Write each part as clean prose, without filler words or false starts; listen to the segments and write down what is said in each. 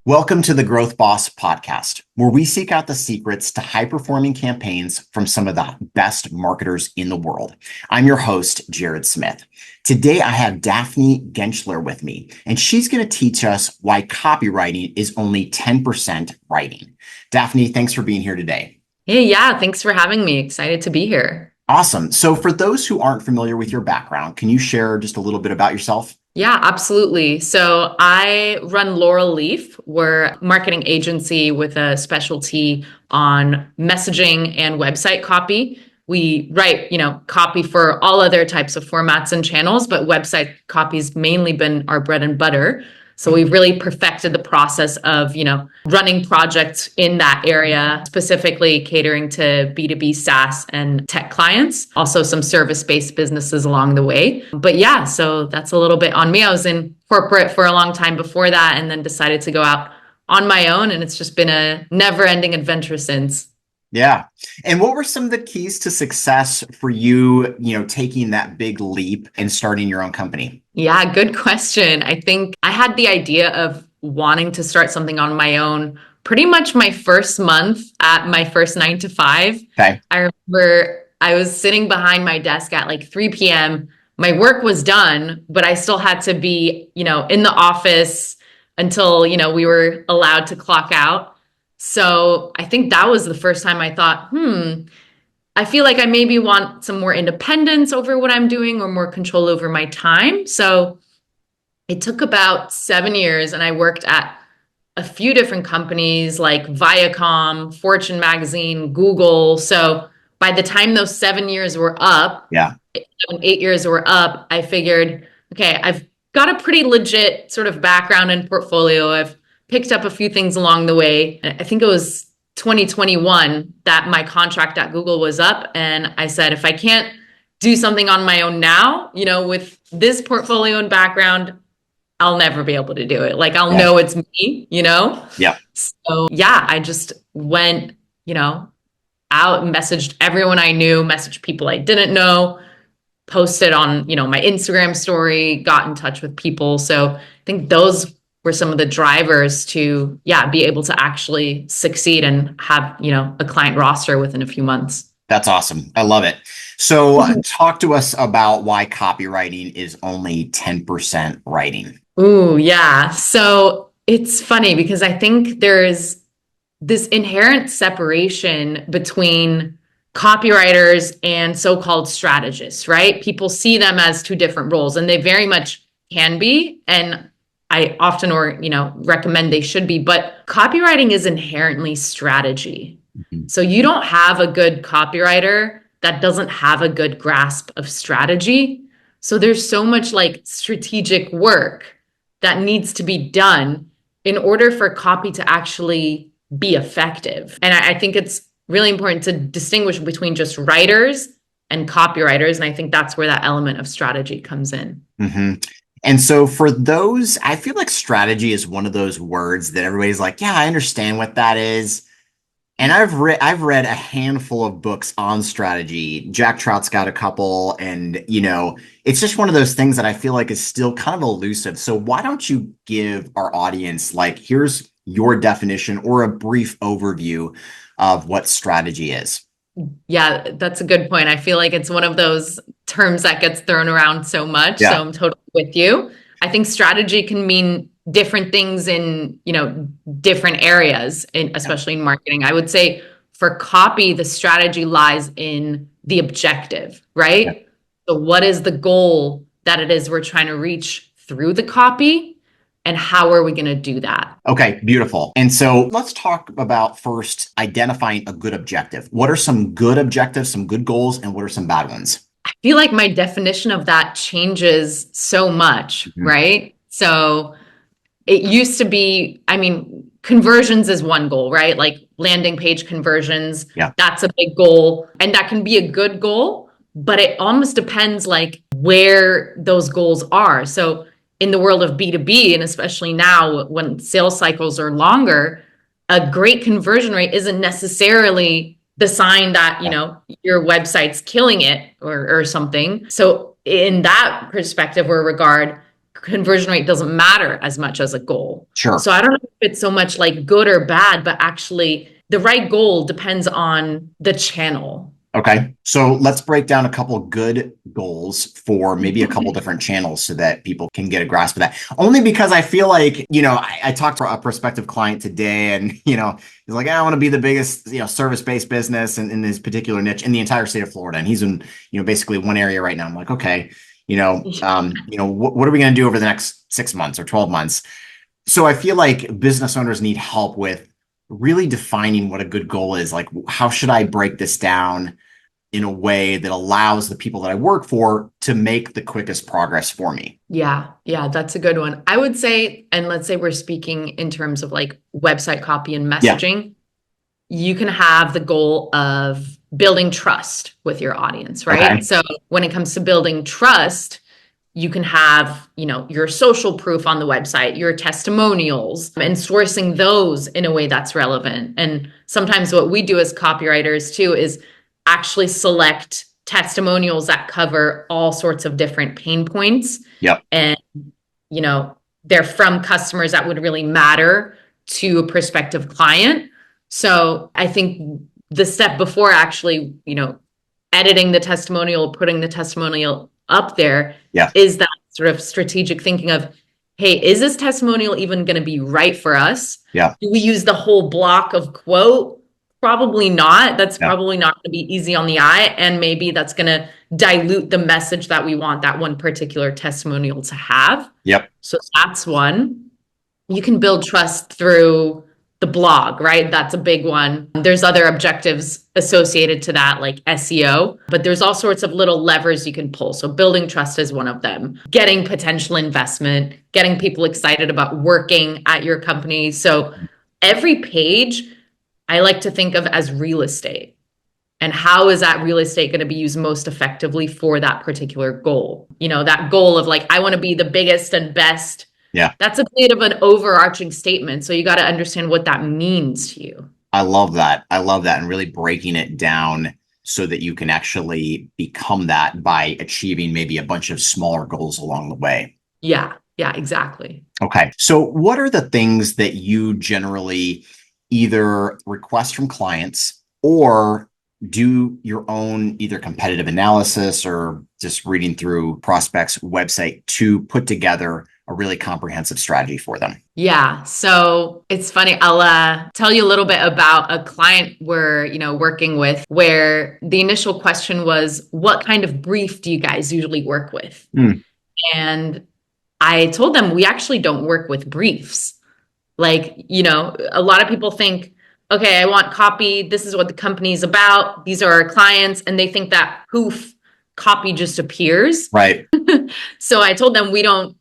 Welcome to the Growth Boss podcast, where we seek out the secrets to high-performing campaigns from some of the best marketers in the world. I'm your host, Jared Smith. Today, I have Defne Gencler with me, and she's going to teach us why copywriting is only 10% writing. Defne, thanks for being here today. Hey, yeah, thanks for having me. Excited to be here. Awesome. So for those who aren't familiar with your background, can you share just a little bit about yourself? Yeah, absolutely. So I run Laurel Leaf. We're a marketing agency with a specialty on messaging and website copy. We write, copy for all other types of formats and channels, but website copy's mainly been our bread and butter. So we've really perfected the process of, running projects in that area, specifically catering to B2B SaaS and tech clients, also some service-based businesses along the way. But yeah, so that's a little bit on me. I was in corporate for a long time before that and then decided to go out on my own. And it's just been a never-ending adventure since. Yeah. And what were some of the keys to success for you, taking that big leap and starting your own company? Yeah, good question. I think I had the idea of wanting to start something on my own pretty much my first month at my first 9 to 5. Okay. I remember I was sitting behind my desk at like 3 p.m. My work was done, but I still had to be, in the office until, we were allowed to clock out. So I think that was the first time I thought, I feel like I maybe want some more independence over what I'm doing or more control over my time. So it took about 7 years and I worked at a few different companies like Viacom, Fortune Magazine, Google. So by the time those 7 years were up, 8 years were up, I figured, okay, I've got a pretty legit sort of background and portfolio. I've picked up a few things along the way. I think it was 2021 that my contract at Google was up. And I said, if I can't do something on my own now, with this portfolio and background, I'll never be able to do it. Like I'll know it's me, Yeah. So yeah, I just went, out and messaged everyone I knew, messaged people I didn't know, posted on, my Instagram story, got in touch with people. So I think those were some of the drivers to, be able to actually succeed and have, a client roster within a few months. That's awesome. I love it. So talk to us about why copywriting is only 10% writing. Ooh, yeah. So it's funny because I think there's this inherent separation between copywriters and so-called strategists, right? People see them as two different roles and they very much can be. And I often recommend they should be, but copywriting is inherently strategy. Mm-hmm. So you don't have a good copywriter that doesn't have a good grasp of strategy. So there's so much like strategic work that needs to be done in order for copy to actually be effective. And I think it's really important to distinguish between just writers and copywriters. And I think that's where that element of strategy comes in. Mm-hmm. And so for those, I feel like strategy is one of those words that everybody's like, yeah, I understand what that is. And I've read a handful of books on strategy. Jack Trout's got a couple, and it's just one of those things that I feel like is still kind of elusive. So why don't you give our audience, like, here's your definition or a brief overview of what strategy is? Yeah, that's a good point. I feel like it's one of those terms that gets thrown around so much. Yeah. So I'm totally with you. I think strategy can mean different things in, different areas, especially in marketing. I would say for copy, the strategy lies in the objective, right? Yeah. So what is the goal that it is we're trying to reach through the copy? And how are we going to do that? Okay, beautiful. And so let's talk about first identifying a good objective. What are some good objectives, some good goals, and what are some bad ones? I feel like my definition of that changes so much, right? So it used to be, conversions is one goal, right? Like landing page conversions, that's a big goal. And that can be a good goal, but it almost depends like where those goals are. So in the world of B2B, and especially now when sales cycles are longer, a great conversion rate isn't necessarily the sign that, your website's killing it or something. So in that perspective or regard, conversion rate doesn't matter as much as a goal. Sure. So I don't know if it's so much like good or bad, but actually the right goal depends on the channel. Okay. So let's break down a couple good goals for maybe a couple different channels so that people can get a grasp of that. Only because I feel like, I talked to a prospective client today and, he's like, I want to be the biggest, service-based business in this particular niche in the entire state of Florida. And he's in, basically one area right now. I'm like, okay, what are we going to do over the next 6 months or 12 months? So I feel like business owners need help with really defining what a good goal is. Like, how should I break this down in a way that allows the people that I work for to make the quickest progress for me? Yeah, that's a good one. I would say, and let's say we're speaking in terms of like website copy and messaging, you can have the goal of building trust with your audience, right? Okay. So when it comes to building trust, you can have, your social proof on the website, your testimonials, and sourcing those in a way that's relevant. And sometimes what we do as copywriters too is actually select testimonials that cover all sorts of different pain points. Yep. And, they're from customers that would really matter to a prospective client. So I think the step before actually, editing the testimonial, putting the testimonial up there is that sort of strategic thinking of, hey, is this testimonial even going to be right for us? Yeah. Do we use the whole block of quote? Probably not. That's probably not going to be easy on the eye. And maybe that's going to dilute the message that we want that one particular testimonial to have. Yep. So that's one. You can build trust through the blog, right? That's a big one. There's other objectives associated to that, like SEO, but there's all sorts of little levers you can pull. So building trust is one of them. Getting potential investment, getting people excited about working at your company. So every page I like to think of as real estate. And how is that real estate going to be used most effectively for that particular goal? That goal of like, I want to be the biggest and best. Yeah. That's a bit of an overarching statement. So you got to understand what that means to you. I love that. And really breaking it down so that you can actually become that by achieving maybe a bunch of smaller goals along the way. Yeah, exactly. Okay. So what are the things that you generally either request from clients or do your own either competitive analysis or just reading through prospects' website to put together a really comprehensive strategy for them? Yeah. So it's funny. I'll tell you a little bit about a client we're, working with where the initial question was, what kind of brief do you guys usually work with? And I told them we actually don't work with briefs. Like, a lot of people think, okay, I want copy. This is what the company's about. These are our clients. And they think that poof, copy just appears. Right. So I told them we don't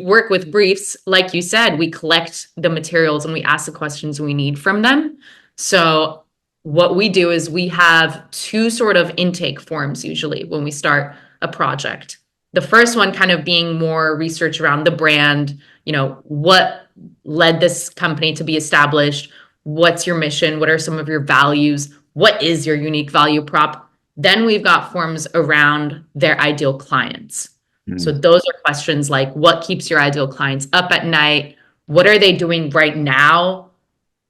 work with briefs. Like you said, we collect the materials and we ask the questions we need from them. So what we do is we have two sort of intake forms usually when we start a project. The first one kind of being more research around the brand, what led this company to be established, what's your mission, what are some of your values, what is your unique value prop. Then we've got forms around their ideal clients. So those are questions like, what keeps your ideal clients up at night? What are they doing right now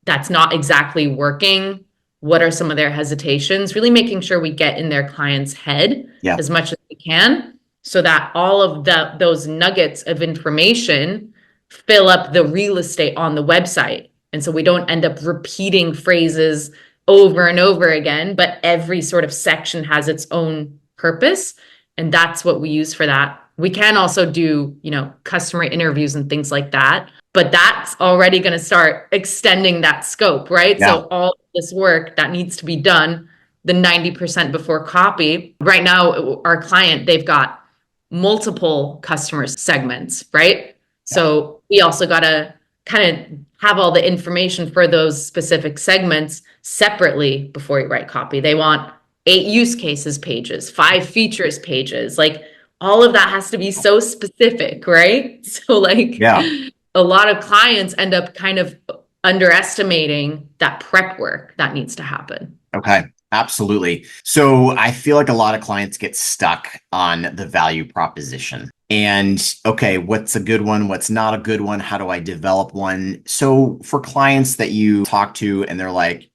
that's not exactly working? What are some of their hesitations? Really making sure we get in their client's head as much as we can so that all of those nuggets of information fill up the real estate on the website. And so we don't end up repeating phrases over and over again, but every sort of section has its own purpose. And that's what we use for that. We can also do, customer interviews and things like that, but that's already going to start extending that scope, right? Yeah. So all this work that needs to be done, the 90% before copy. Right now, our client, they've got multiple customer segments, right? So we also got to kind of have all the information for those specific segments separately before you write copy. They want 8 use cases pages, 5 features pages, like all of that has to be so specific, right? So a lot of clients end up kind of underestimating that prep work that needs to happen. Okay. Absolutely. So I feel like a lot of clients get stuck on the value proposition. And okay, what's a good one? What's not a good one? How do I develop one? So for clients that you talk to and they're like,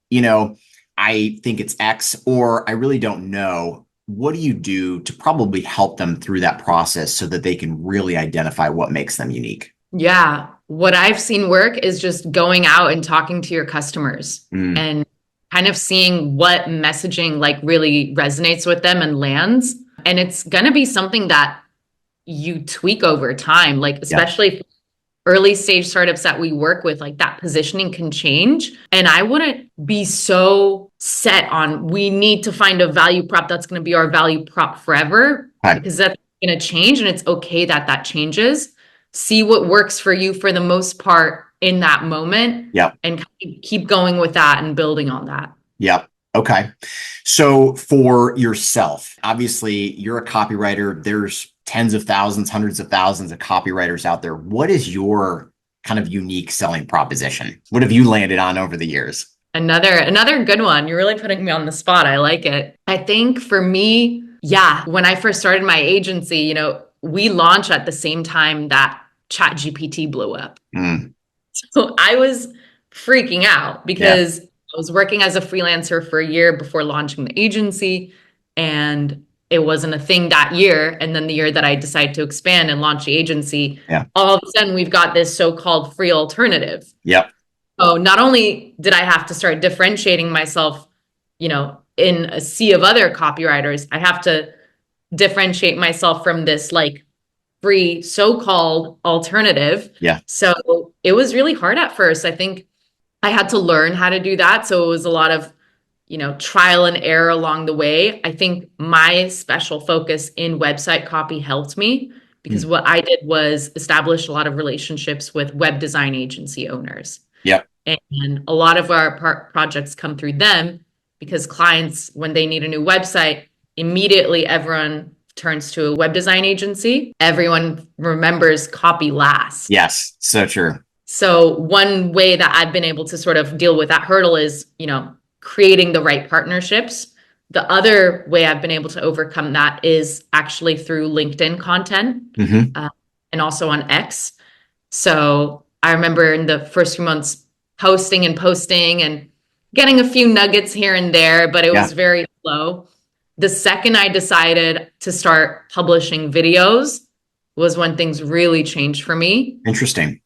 I think it's X, or I really don't know, what do you do to probably help them through that process so that they can really identify what makes them unique? Yeah. What I've seen work is just going out and talking to your customers Mm, and kind of seeing what messaging like really resonates with them and lands. And it's going to be something that you tweak over time, like yeah. especially early stage startups that we work with, like that positioning can change. And I wouldn't be so set on we need to find a value prop that's going to be our value prop forever, Okay. because that's going to change and it's okay that that changes. See what works for you for the most part in that moment Yeah. and keep going with that and building on that. Yeah. Okay. So for yourself, obviously you're a copywriter. There's tens of thousands, hundreds of thousands of copywriters out there. What is your kind of unique selling proposition? What have you landed on over the years? Another good one. You're really putting me on the spot. I like it. I think for me, yeah, when I first started my agency, we launched at the same time that ChatGPT blew up. Mm, So I was freaking out yeah. because I was working as a freelancer for a year before launching the agency, and it wasn't a thing that year. And then the year that I decided to expand and launch the agency, Yeah. all of a sudden we've got this so-called free alternative. Yep. So not only did I have to start differentiating myself, in a sea of other copywriters, I have to differentiate myself from this like free so-called alternative. Yeah. So it was really hard at first. I think I had to learn how to do that. So it was a lot of, trial and error along the way. I think my special focus in website copy helped me because Mm, what I did was establish a lot of relationships with web design agency owners. yep. And a lot of our projects come through them because clients, when they need a new website, immediately everyone turns to a web design agency. Everyone remembers copy last. Yes. So true. So one way that I've been able to sort of deal with that hurdle is, creating the right partnerships. The other way I've been able to overcome that is actually through LinkedIn content, Hmm. and also on X. So I remember in the first few months posting and getting a few nuggets here and there, but it Yeah. was very slow. The second I decided to start publishing videos was when things really changed for me. Interesting.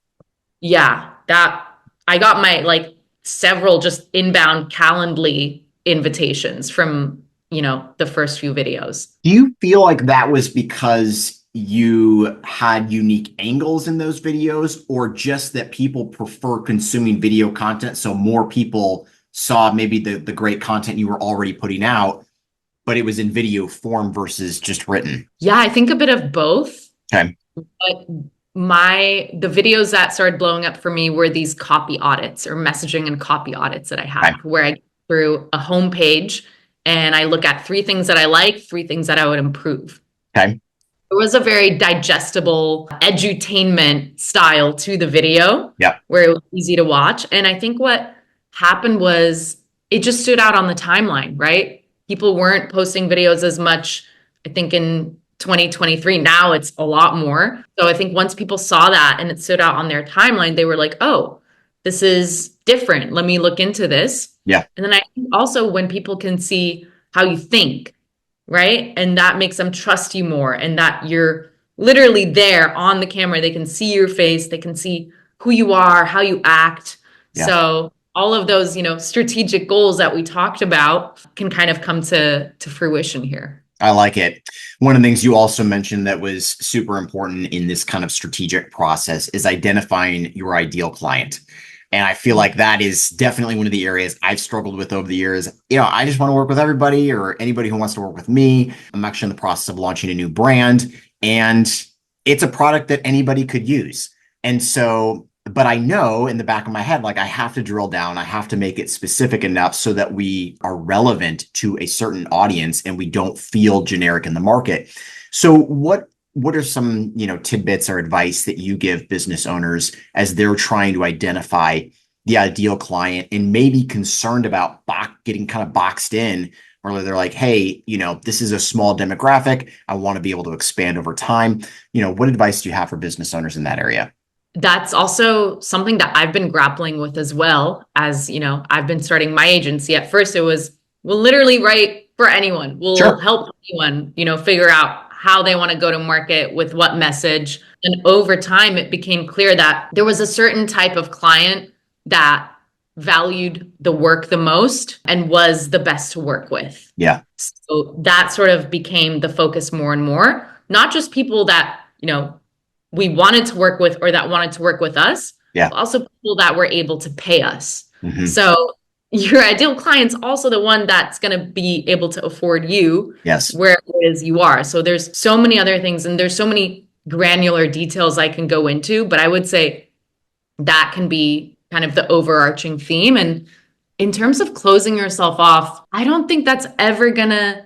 Yeah, that I got my like several just inbound Calendly invitations from, the first few videos. Do you feel like that was because you had unique angles in those videos, or just that people prefer consuming video content? So more people saw maybe the great content you were already putting out, but it was in video form versus just written. Yeah, I think a bit of both. Okay. But the videos that started blowing up for me were these copy audits or messaging and copy audits that I Okay. have, where I go through a homepage and I look at three things that I like, three things that I would improve. Okay. It was a very digestible edutainment style to the video Yeah. where it was easy to watch. And I think what happened was it just stood out on the timeline, right? People weren't posting videos as much, I think, in 2023. Now it's a lot more. So I think once people saw that and it stood out on their timeline, they were like, oh, this is different. Let me look into this. Yeah. And then I think also when people can see how you think, right? And that makes them trust you more and that you're literally there on the camera. They can see your face, they can see who you are, how you act. Yeah. So all of those, strategic goals that we talked about can kind of come to fruition here. I like it. One of the things you also mentioned that was super important in this kind of strategic process is identifying your ideal client. And I feel like that is definitely one of the areas I've struggled with over the years. I just want to work with everybody or anybody who wants to work with me. I'm actually in the process of launching a new brand, and it's a product that anybody could use. And so, but I know in the back of my head, like I have to drill down, I have to make it specific enough so that we are relevant to a certain audience and we don't feel generic in the market. So what are some, tidbits or advice that you give business owners as they're trying to identify the ideal client and maybe concerned about getting kind of boxed in or they're like, hey, this is a small demographic. I want to be able to expand over time. What advice do you have for business owners in that area? That's also something that I've been grappling with as well. As I've been starting my agency. At first it was, we'll literally write for anyone. We'll Sure. help anyone, figure out how they want to go to market with what message. And over time, it became clear that there was a certain type of client that valued the work the most and was the best to work with. Yeah. So that sort of became the focus more and more, not just people that, we wanted to work with or that wanted to work with us, Yeah. but also people that were able to pay us. Hmm. So your ideal client's also the one that's going to be able to afford you Yes. where it is you are. So there's so many other things and there's so many granular details I can go into, but I would say that can be kind of the overarching theme. And in terms of closing yourself off, I don't think that's ever going to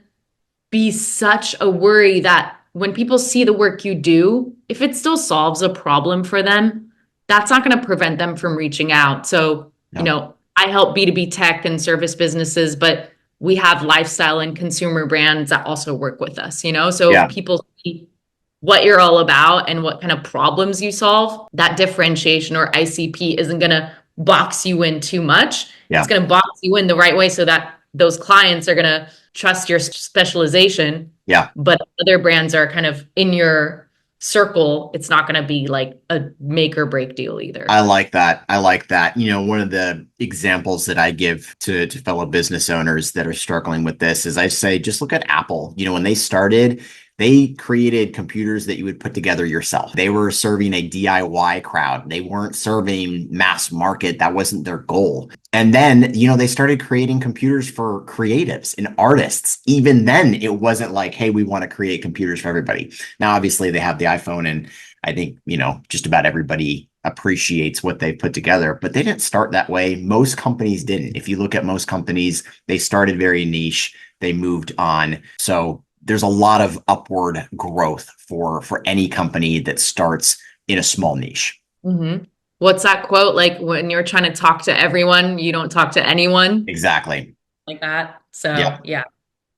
be such a worry. That when people see the work you do, if it still solves a problem for them, that's not going to prevent them from reaching out. So, No. I help B2B tech and service businesses, but we have lifestyle and consumer brands that also work with us, So if Yeah. people see what you're all about and what kind of problems you solve, that differentiation or ICP isn't going to box you in too much. Yeah. It's going to box you in the right way so that those clients are going to trust your specialization. Yeah. But other brands are kind of in your circle. It's not going to be like a make or break deal either. I like that. I like that. One of the examples that I give to fellow business owners that are struggling with this is I say, just look at Apple. When they started, they created computers that you would put together yourself. They were serving a DIY crowd. They weren't serving mass market. That wasn't their goal. And then, they started creating computers for creatives and artists. Even then, it wasn't like, hey, we want to create computers for everybody. Now, obviously, they have the iPhone, and I think, just about everybody appreciates what they put together, but they didn't start that way. Most companies didn't. If you look at most companies, they started very niche. They moved on. So there's a lot of upward growth for any company that starts in a small niche. Mm-hmm. What's that quote? Like, when you're trying to talk to everyone, you don't talk to anyone. Exactly. Like that. So Yeah. yeah.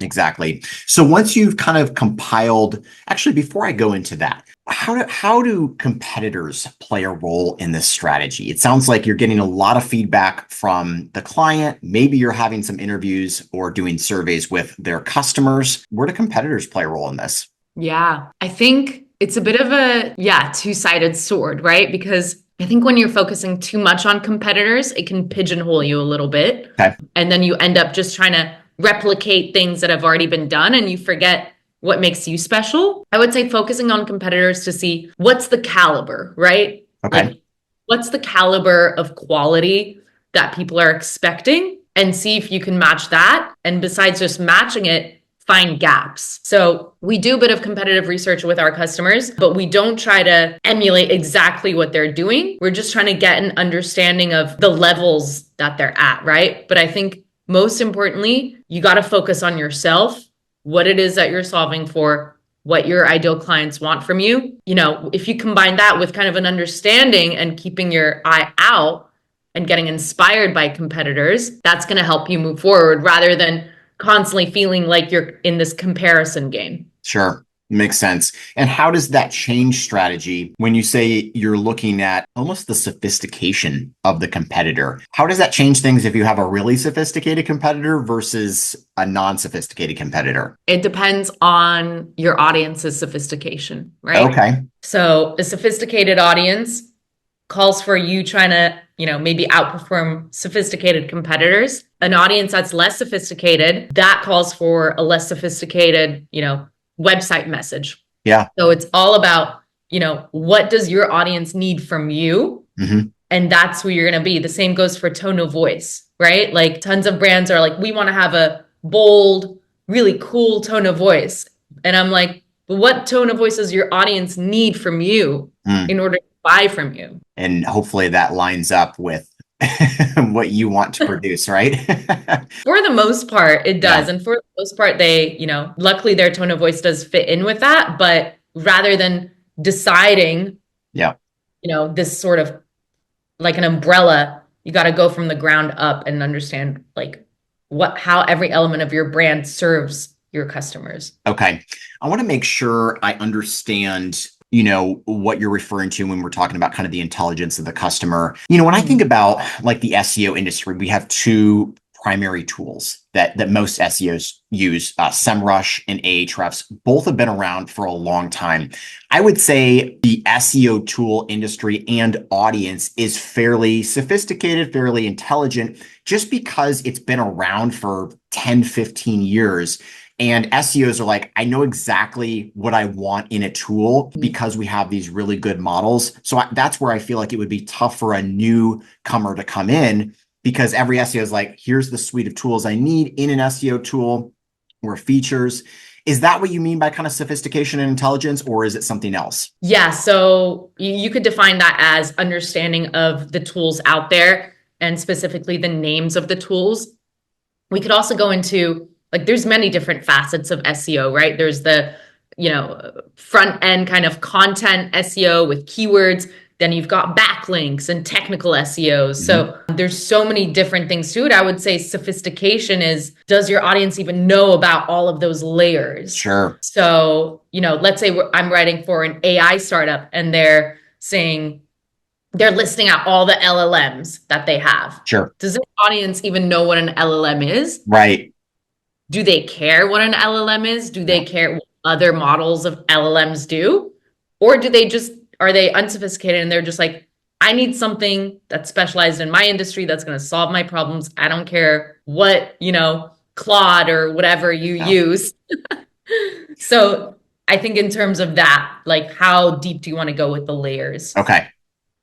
Exactly. So once you've kind of compiled, actually, before I go into that, how do competitors play a role in this strategy? It sounds like you're getting a lot of feedback from the client. Maybe you're having some interviews or doing surveys with their customers. Where do competitors play a role in this? Yeah. I think it's a bit of a, two-sided sword, right? Because I think when you're focusing too much on competitors, it can pigeonhole you a little bit. Okay. And then you end up just trying to replicate things that have already been done and you forget what makes you special. I would say focusing on competitors to see what's the caliber, right? Okay. Like, what's the caliber of quality that people are expecting, and see if you can match that. And besides just matching it, find gaps. So we do a bit of competitive research with our customers, but we don't try to emulate exactly what they're doing. We're just trying to get an understanding of the levels that they're at, right? But I think most importantly, you got to focus on yourself, what it is that you're solving for, what your ideal clients want from you. If you combine that with kind of an understanding and keeping your eye out and getting inspired by competitors, that's going to help you move forward rather than constantly feeling like you're in this comparison game. Sure. Makes sense. And how does that change strategy when you say you're looking at almost the sophistication of the competitor? How does that change things if you have a really sophisticated competitor versus a non-sophisticated competitor? It depends on your audience's sophistication, right? Okay. So a sophisticated audience calls for you trying to, maybe outperform sophisticated competitors. An audience that's less sophisticated, that calls for a less sophisticated, website message. Yeah. So it's all about, what does your audience need from you? Mm-hmm. And that's who you're going to be. The same goes for tone of voice, right? Like tons of brands are like, we want to have a bold, really cool tone of voice. And I'm like, but what tone of voice does your audience need from you in order to buy from you? And hopefully that lines up with what you want to produce, right? For the most part, it does. Yeah. And for the most part, they, luckily their tone of voice does fit in with that. But rather than deciding, Yeah. This sort of like an umbrella, you got to go from the ground up and understand like how every element of your brand serves your customers. Okay. I want to make sure I understand, what you're referring to when we're talking about kind of the intelligence of the customer. When I think Mhm. about like the SEO industry, we have two primary tools that most SEOs use, SEMrush and Ahrefs. Both have been around for a long time. I would say the SEO tool industry and audience is fairly sophisticated, fairly intelligent, just because it's been around for 10, 15 years. And SEOs are like, I know exactly what I want in a tool because we have these really good models. So that's where I feel like it would be tough for a newcomer to come in, because every SEO is like, here's the suite of tools I need in an SEO tool or features. Is that what you mean by kind of sophistication and intelligence, or is it something else? Yeah, so you could define that as understanding of the tools out there and specifically the names of the tools. We could also go into, like, there's many different facets of SEO, right? There's the, front end kind of content SEO with keywords. Then you've got backlinks and technical SEOs. Mhm. So there's so many different things to it. I would say sophistication is, does your audience even know about all of those layers? Sure. So, let's say I'm writing for an AI startup and they're saying, they're listing out all the LLMs that they have. Sure. Does the audience even know what an LLM is? Right. Do they care what an LLM is? Do Yeah. they care what other models of LLMs do? Or are they unsophisticated and they're just like, I need something that's specialized in my industry that's going to solve my problems. I don't care what, Claude or whatever you Yeah. use. So I think in terms of that, like, how deep do you want to go with the layers, Okay.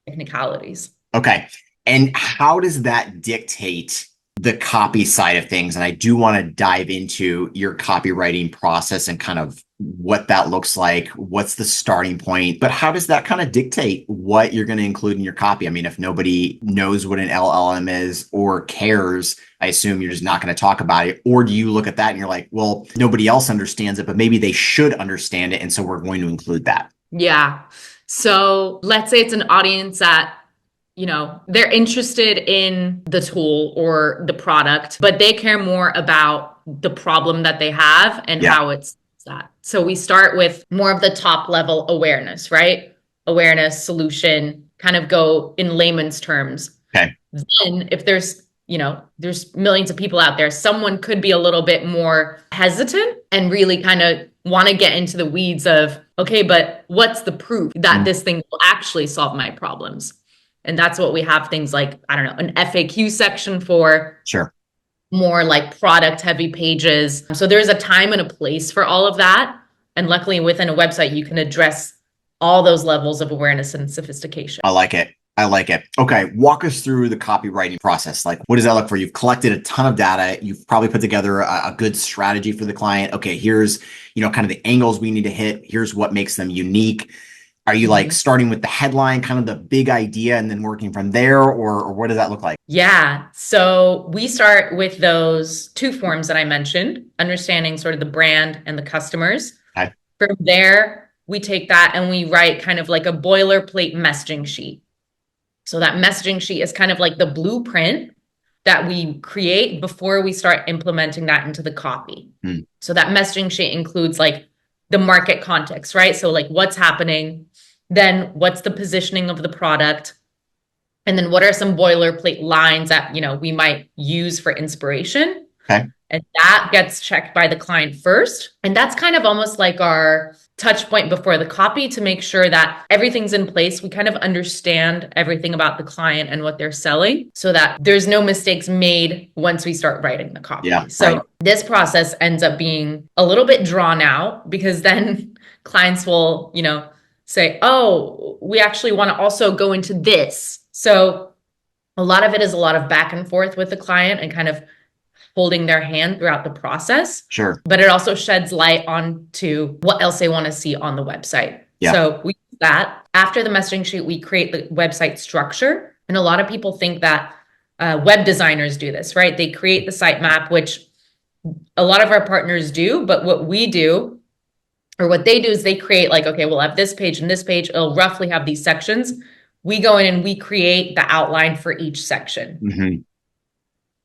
technicalities? Okay. And how does that dictate the copy side of things? And I do want to dive into your copywriting process and kind of what that looks like. What's the starting point? But how does that kind of dictate what you're going to include in your copy? I mean, if nobody knows what an LLM is or cares, I assume you're just not going to talk about it. Or do you look at that and you're like, well, nobody else understands it, but maybe they should understand it. And so we're going to include that. Yeah. So let's say it's an audience that, they're interested in the tool or the product, but they care more about the problem that they have and Yeah. how it's that. So we start with more of the top level awareness, right? Awareness, solution, kind of go in layman's terms. Okay. Then if there's millions of people out there, someone could be a little bit more hesitant and really kind of want to get into the weeds of, okay, but what's the proof that this thing will actually solve my problems? And that's what we have things like, I don't know, an FAQ section for, Sure. more like product heavy pages. So there's a time and a place for all of that. And luckily within a website, you can address all those levels of awareness and sophistication. I like it. I like it. Okay. Walk us through the copywriting process. Like, what does that look for? You've collected a ton of data. You've probably put together a good strategy for the client. Okay. Here's, kind of the angles we need to hit. Here's what makes them unique. Are you like starting with the headline, kind of the big idea, and then working from there? Or what does that look like? Yeah. So we start with those two forms that I mentioned, understanding sort of the brand and the customers. Okay. From there, we take that and we write kind of like a boilerplate messaging sheet. So that messaging sheet is kind of like the blueprint that we create before we start implementing that into the copy. So that messaging sheet includes like the market context, right? So like what's happening, then what's the positioning of the product, and then what are some boilerplate lines that, we might use for inspiration. Okay. And that gets checked by the client first. And that's kind of almost like our touch point before the copy to make sure that everything's in place. We kind of understand everything about the client and what they're selling so that there's no mistakes made once we start writing the copy. Yeah, so right. This process ends up being a little bit drawn out because then clients will, say, oh, we actually want to also go into this. So a lot of it is a lot of back and forth with the client and kind of holding their hand throughout the process. Sure. But it also sheds light onto what else they want to see on the website. Yeah. So we do that. After the messaging sheet, we create the website structure. And a lot of people think that web designers do this, right? They create the sitemap, which a lot of our partners do. But what we do, or what they do, is they create like, okay, we'll have this page and this page. It'll roughly have these sections. We go in and we create the outline for each section.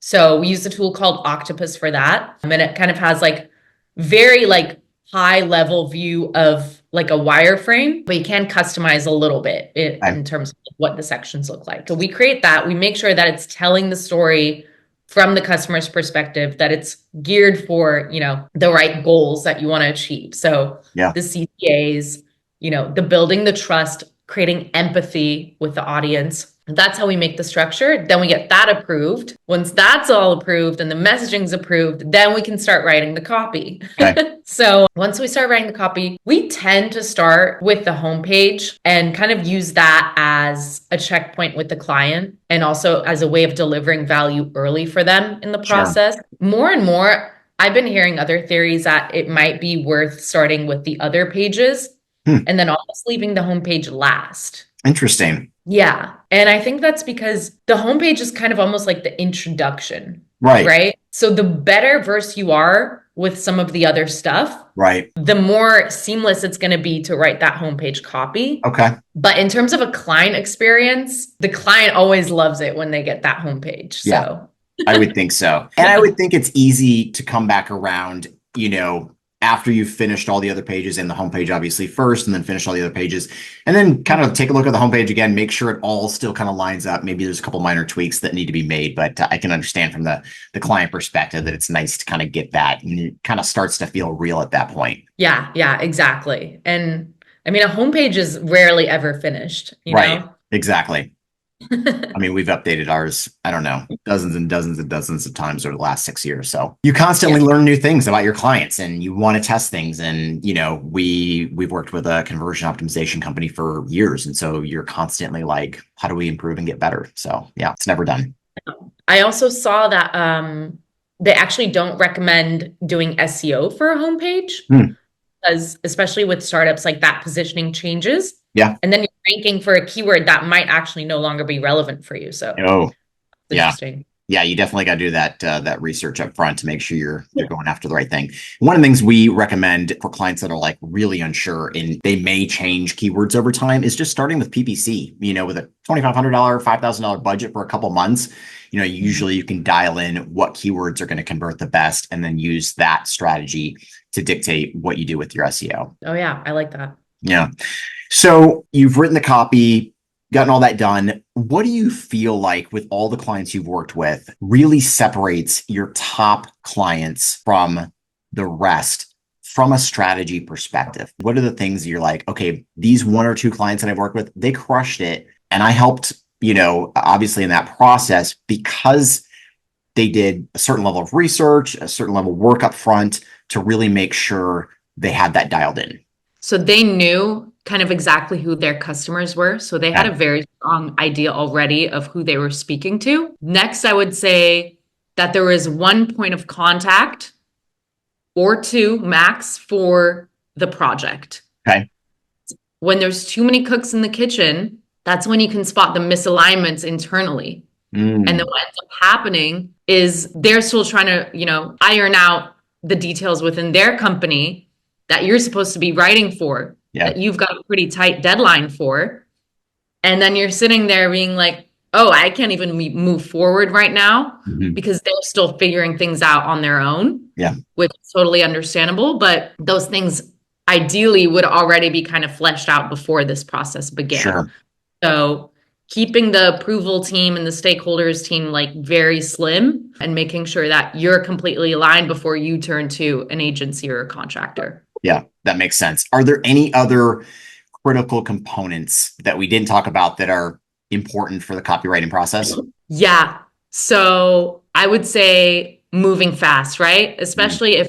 So we use a tool called Octopus for that. And it kind of has like very like high level view of like a wireframe, but you can customize a little bit Okay. in terms of what the sections look like. So we create that. We make sure that it's telling the story from the customer's perspective, that it's geared for, the right goals that you want to achieve. So Yeah. the CPAs, the building the trust, creating empathy with the audience. That's how we make the structure. Then we get that approved. Once that's all approved and the messaging's approved, then we can start writing the copy. Okay. So once we start writing the copy, we tend to start with the homepage and kind of use that as a checkpoint with the client and also as a way of delivering value early for them in the Sure. process. More and more, I've been hearing other theories that it might be worth starting with the other pages Hmm. and then almost leaving the homepage last. Interesting. Yeah. And I think that's because the homepage is kind of almost like the introduction, Right. right? So the better versed you are with some of the other stuff, Right. the more seamless it's going to be to write that homepage copy. Okay. But in terms of a client experience, the client always loves it when they get that homepage. Yeah. So I would think so. And I would think it's easy to come back around, after you've finished all the other pages and the homepage obviously first, and then finish all the other pages, and then kind of take a look at the homepage again, make sure it all still kind of lines up. Maybe there's a couple minor tweaks that need to be made, but I can understand from the client perspective that it's nice to kind of get that, and it kind of starts to feel real at that point. yeah, exactly. And I mean, a homepage is rarely ever finished, Right. Exactly. I mean, we've updated ours, I don't know, dozens and dozens and dozens of times over the last 6 years. So you constantly Yeah. learn new things about your clients and you want to test things. And, we've worked with a conversion optimization company for years. And so you're constantly like, how do we improve and get better? So yeah, it's never done. I also saw that they actually don't recommend doing SEO for a homepage Hmm. because, especially with startups, like that positioning changes. Yeah. And then you're ranking for a keyword that might actually no longer be relevant for you. So Oh, it's yeah. interesting. Yeah, you definitely got to do that research up front to make sure you're going after the right thing. One of the things we recommend for clients that are like really unsure and they may change keywords over time is just starting with PPC. With a $2,500, $5,000 budget for a couple months, usually you can dial in what keywords are going to convert the best and then use that strategy to dictate what you do with your SEO. Oh yeah, I like that. Yeah. So you've written the copy, gotten all that done. What do you feel like with all the clients you've worked with really separates your top clients from the rest from a strategy perspective? What are the things that you're like, okay, these one or two clients that I've worked with, they crushed it. And I helped, obviously in that process because they did a certain level of research, a certain level of work up front to really make sure they had that dialed in. So they knew kind of exactly who their customers were. So they had a very strong idea already of who they were speaking to. Next, I would say that there was one point of contact or two max for the project. Okay. When there's too many cooks in the kitchen, that's when you can spot the misalignments internally. And then what ends up happening is they're still trying to, iron out the details within their company that you're supposed to be writing for, that you've got a pretty tight deadline for. And then you're sitting there being like, oh, I can't even move forward right now because they're still figuring things out on their own, which is totally understandable. But those things ideally would already be kind of fleshed out before this process began. Sure. So keeping the approval team and the stakeholders team like very slim and making sure that you're completely aligned before you turn to an agency or a contractor. Yeah, that makes sense. Are there any other critical components that we didn't talk about that are important for the copywriting process? Yeah. So I would say moving fast, right? Especially if,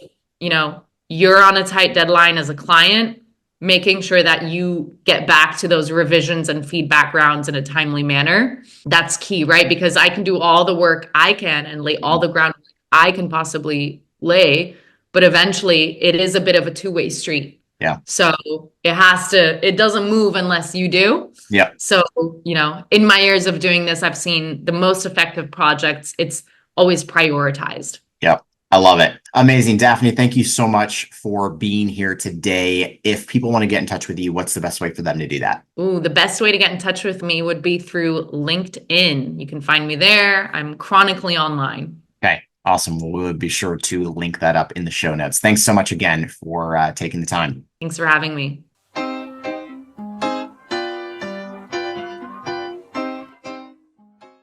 you're on a tight deadline as a client, making sure that you get back to those revisions and feedback rounds in a timely manner. That's key, right? Because I can do all the work I can and lay all the groundwork I can possibly lay, but eventually it is a bit of a two-way street. Yeah. So it doesn't move unless you do. Yeah. So, in my years of doing this, I've seen the most effective projects, it's always prioritized. Yeah. I love it. Amazing. Defne, thank you so much for being here today. If people want to get in touch with you, what's the best way for them to do that? Ooh, the best way to get in touch with me would be through LinkedIn. You can find me there. I'm chronically online. Okay, awesome. We'll be sure to link that up in the show notes. Thanks so much again for taking the time. Thanks for having me.